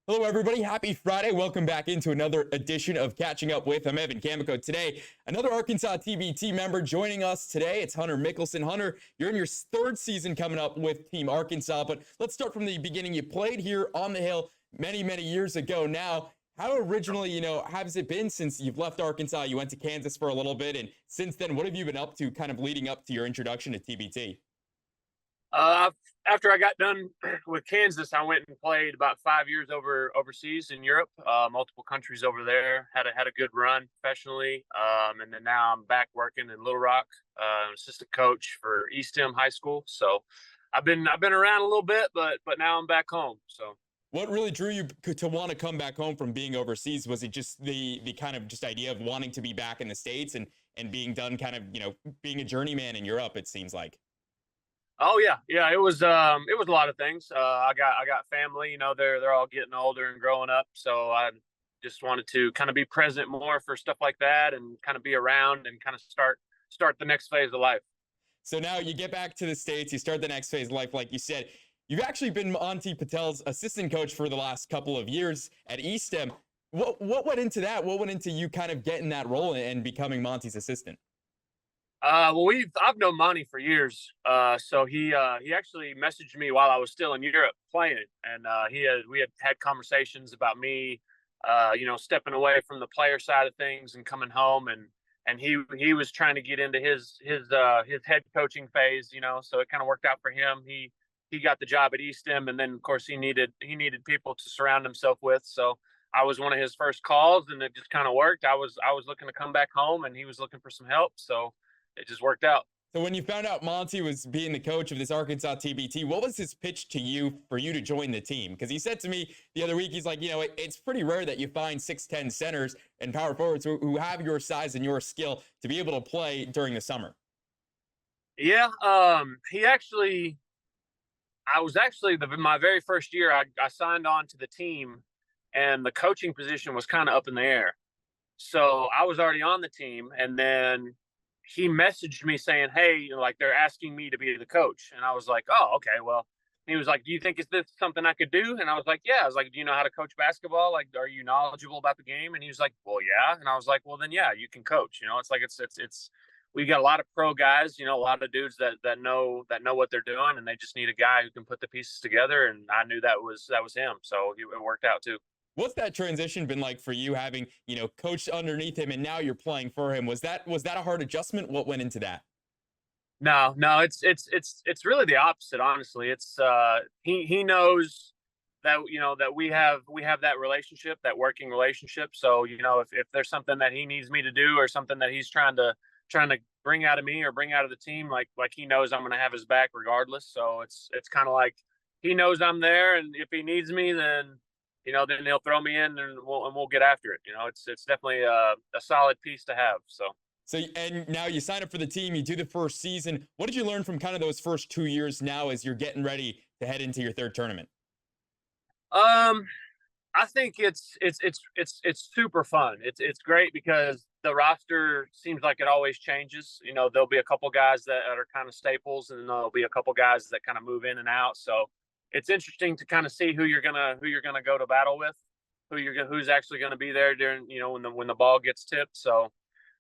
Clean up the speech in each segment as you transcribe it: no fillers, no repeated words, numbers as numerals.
Hello, everybody. Happy Friday. Welcome back into another edition of Catching Up With. I'm Evan Kamiko. Today, another Arkansas TBT member joining us today. It's Hunter Mickelson. Hunter, you're in your third season coming up with Team Arkansas, but let's start from the beginning. You played here on the Hill many, many years ago now. How originally, has it been since you've left Arkansas? You went to Kansas for a little bit, and since then, what have you been up to kind of leading up to your introduction to TBT? After I got done with Kansas, I went and played about 5 years overseas in Europe, multiple countries over there. Had a good run professionally, and then now I'm back working in Little Rock, assistant coach for Eastham High School. So I've been around a little bit, but now I'm back home. So What really drew you to want to come back home from being overseas? Was it just the kind of just idea of wanting to be back in the States and being done kind of, being a journeyman in Europe, it seems like? oh yeah, it was a lot of things. I got family, they're all getting older and growing up, so I just wanted to kind of be present more for stuff like that and kind of be around and kind of start the next phase of life. So now you get back to the States, you start the next phase of life, like you said. You've actually been Monty Patel's assistant coach for the last couple of years at Eastham. What went into that? What went into you kind of getting that role and becoming Monty's assistant? Well, I've known Monty for years. So he actually messaged me while I was still in Europe playing, and we had conversations about me, stepping away from the player side of things and coming home, and he was trying to get into his head coaching phase, so it kind of worked out for him. He got the job at Eastham, and then of course he needed people to surround himself with. So I was one of his first calls, and it just kind of worked. I was looking to come back home, and he was looking for some help, so it just worked out. So when you found out Monty was being the coach of this Arkansas TBT, what was his pitch to you for you to join the team? Because he said to me the other week, he's like, it's pretty rare that you find 6'10" centers and power forwards who have your size and your skill to be able to play during the summer. Yeah, I was actually my very first year. I signed on to the team, and the coaching position was kind of up in the air. So I was already on the team, and then he messaged me saying, "Hey, like they're asking me to be the coach," and I was like, "Oh, okay, well." He was like, "Do you think is this something I could do?" And I was like, "Yeah." I was like, "Do you know how to coach basketball? Like, are you knowledgeable about the game?" And he was like, "Well, yeah." And I was like, "Well, then yeah, you can coach." It's like it's we got a lot of pro guys, a lot of dudes that know what they're doing, and they just need a guy who can put the pieces together. And I knew that was him, so it worked out too. What's that transition been like for you having, coached underneath him and now you're playing for him? Was that a hard adjustment? What went into that? No, it's really the opposite, honestly. It's he knows that that we have that relationship, that working relationship. So, if there's something that he needs me to do or something that he's trying to bring out of me or bring out of the team, like he knows I'm gonna have his back regardless. So it's kind of like he knows I'm there, and if he needs me, then he'll throw me in, and we'll get after it. It's definitely a solid piece to have. So, and now you sign up for the team, you do the first season. What did you learn from kind of those first 2 years now as you're getting ready to head into your third tournament? Um, I think it's super fun. It's great because the roster seems like it always changes. There'll be a couple guys that are kind of staples, and there'll be a couple guys that kind of move in and out. So it's interesting to kind of see who you're gonna go to battle with, who's actually gonna be there during when the ball gets tipped. So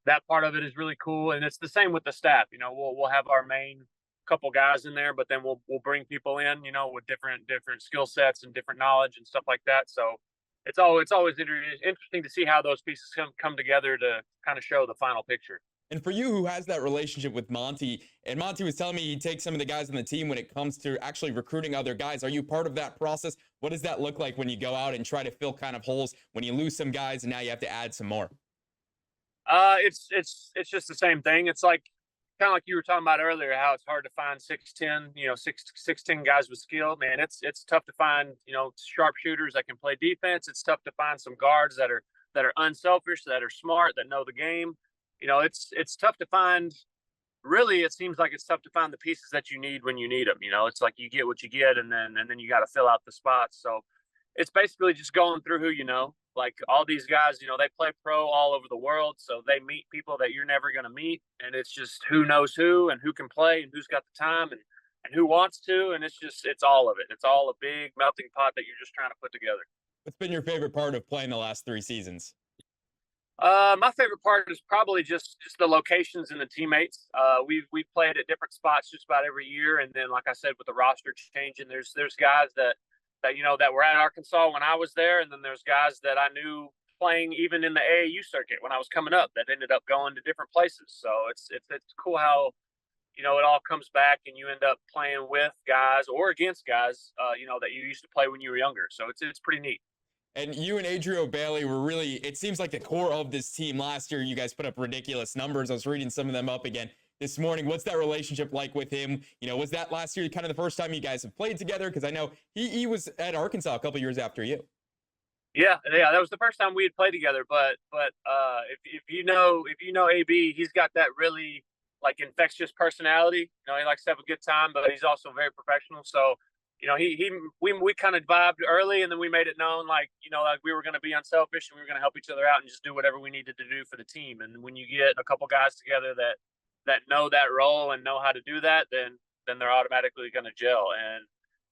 that part of it is really cool, and it's the same with the staff. We'll have our main couple guys in there, but then we'll bring people in, with different skill sets and different knowledge and stuff like that. So it's always interesting to see how those pieces come together to kind of show the final picture. And for you, who has that relationship with Monty, and Monty was telling me he takes some of the guys on the team when it comes to actually recruiting other guys. Are you part of that process? What does that look like when you go out and try to fill kind of holes when you lose some guys and now you have to add some more? It's just the same thing. It's like kind of like you were talking about earlier, how it's hard to find 6'10", 6'10" guys with skill. Man, it's tough to find, sharpshooters that can play defense. It's tough to find some guards that are unselfish, that are smart, that know the game. It's tough to find. Really, it seems like it's tough to find the pieces that you need when you need them. It's like you get what you get, and then you got to fill out the spots. So it's basically just going through who you know. Like all these guys, they play pro all over the world, so they meet people that you're never going to meet, and it's just who knows who and who can play and who's got the time and who wants to, and it's all of it. It's all a big melting pot that you're just trying to put together. What's been your favorite part of playing the last 3 seasons? My favorite part is probably just the locations and the teammates. We've played at different spots just about every year, and then like I said, with the roster changing, there's guys that were at Arkansas when I was there, and then there's guys that I knew playing even in the AAU circuit when I was coming up that ended up going to different places. So it's cool how it all comes back and you end up playing with guys or against guys that you used to play when you were younger. So it's pretty neat. And you and Adrio Bailey were really, it seems like the core of this team. Last year, you guys put up ridiculous numbers. I was reading some of them up again this morning. What's that relationship like with him? Was that last year kind of the first time you guys have played together? Because I know he was at Arkansas a couple years after you. Yeah, that was the first time we had played together. But if you know AB, he's got that really like infectious personality. He likes to have a good time, but he's also very professional. So we kind of vibed early, and then we made it known like we were going to be unselfish and we were going to help each other out and just do whatever we needed to do for the team. And when you get a couple guys together that know that role and know how to do that, then they're automatically going to gel. And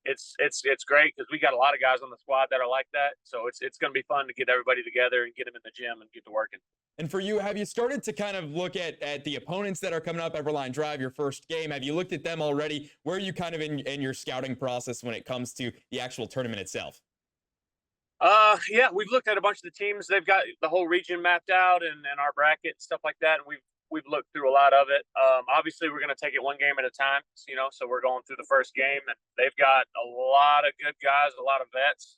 it's great because we got a lot of guys on the squad that are like that. So it's going to be fun to get everybody together and get them in the gym and get to working. And for you, have you started to kind of look at the opponents that are coming up? Everline Drive, your first game. Have you looked at them already? Where are you kind of in your scouting process when it comes to the actual tournament itself? Yeah, we've looked at a bunch of the teams. They've got the whole region mapped out and our bracket and stuff like that. And we've looked through a lot of it. Obviously, we're going to take it one game at a time. So we're going through the first game, and they've got a lot of good guys, a lot of vets.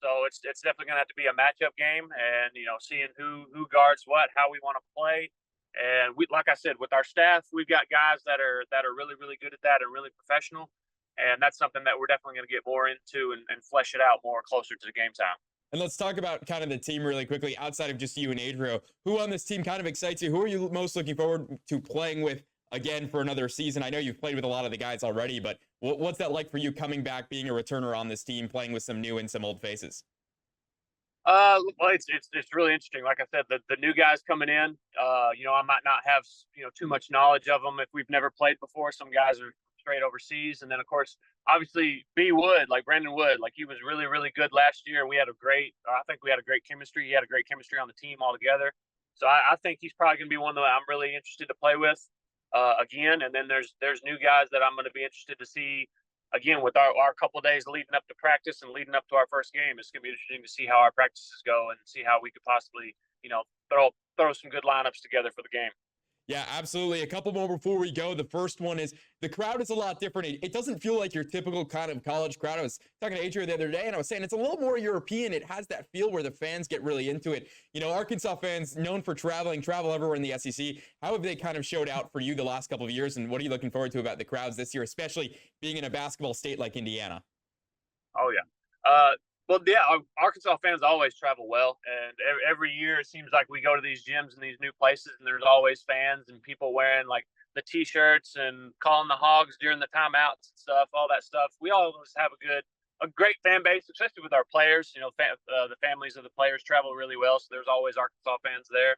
So it's definitely going to have to be a matchup game, and seeing who guards what, how we want to play, and we, like I said, with our staff, we've got guys that are really really good at that and really professional, and that's something that we're definitely going to get more into and flesh it out more closer to the game time. And let's talk about kind of the team really quickly, outside of just you and Adrio. Who on this team kind of excites you? Who are you most looking forward to playing with again for another season? I know you've played with a lot of the guys already, but what's that like for you coming back, being a returner on this team, playing with some new and some old faces? Well, it's really interesting. Like I said, the new guys coming in, I might not have too much knowledge of them if we've never played before. Some guys are straight overseas, and then of course, obviously, B Wood, like Brandon Wood, like he was really really good last year. We had I think we had a great chemistry. He had a great chemistry on the team altogether. So I think he's probably going to be one that I'm really interested to play with again. And then there's new guys that I'm going to be interested to see again with our couple of days leading up to practice and leading up to our first game. It's going to be interesting to see how our practices go and see how we could possibly, throw some good lineups together for the game. Yeah, absolutely. A couple more before we go. The first one is the crowd is a lot different. It doesn't feel like your typical kind of college crowd. I was talking to Adrian the other day, and I was saying it's a little more European. It has that feel where the fans get really into it. Arkansas fans known for travel everywhere in the SEC. How have they kind of showed out for you the last couple of years, and what are you looking forward to about the crowds this year, especially being in a basketball state like Indiana? Oh, yeah. Well, yeah, Arkansas fans always travel well, and every year it seems like we go to these gyms and these new places, and there's always fans and people wearing like the T-shirts and calling the hogs during the timeouts and stuff, all that stuff. We always have a great fan base, especially with our players. The families of the players travel really well, so there's always Arkansas fans there.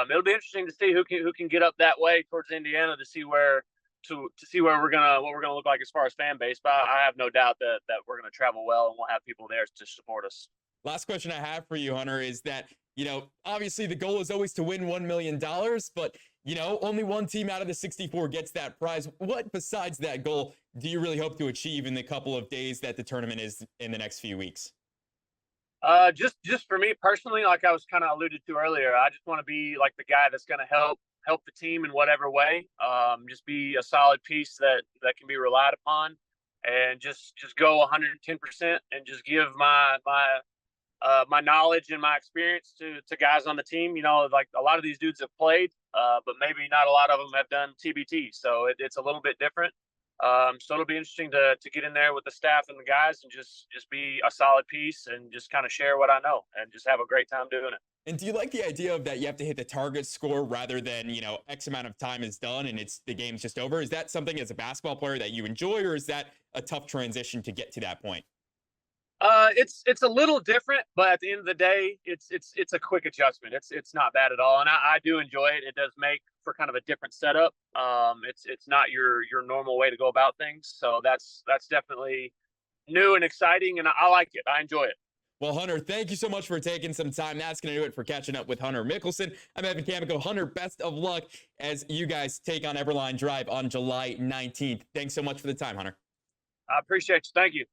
It'll be interesting to see who can get up that way towards Indiana to see where what we're gonna look like as far as fan base. But I have no doubt that we're gonna travel well and we'll have people there to support us. Last question I have for you, Hunter, is that, obviously the goal is always to win $1 million, but, only one team out of the 64 gets that prize. What besides that goal do you really hope to achieve in the couple of days that the tournament is in the next few weeks? Just for me personally, like I was kind of alluded to earlier, I just want to be like the guy that's going to help the team in whatever way. Just be a solid piece that can be relied upon, and just go 110% and just give my knowledge and my experience to guys on the team. Like a lot of these dudes have played, but maybe not a lot of them have done TBT. So it's a little bit different. So it'll be interesting to get in there with the staff and the guys and just be a solid piece and just kind of share what I know and just have a great time doing it. And do you like the idea of that you have to hit the target score rather than, X amount of time is done and the game's just over? Is that something as a basketball player that you enjoy, or is that a tough transition to get to that point? It's a little different, but at the end of the day, it's a quick adjustment. It's not bad at all, and I do enjoy it. It does make for kind of a different setup. It's not your normal way to go about things, so that's definitely new and exciting, and I like it. I enjoy it. Well, Hunter, thank you so much for taking some time. That's going to do it for catching up with Hunter Mickelson. I'm Evan Camico. Hunter, best of luck as you guys take on Everline Drive on July 19th. Thanks so much for the time, Hunter. I appreciate you. Thank you.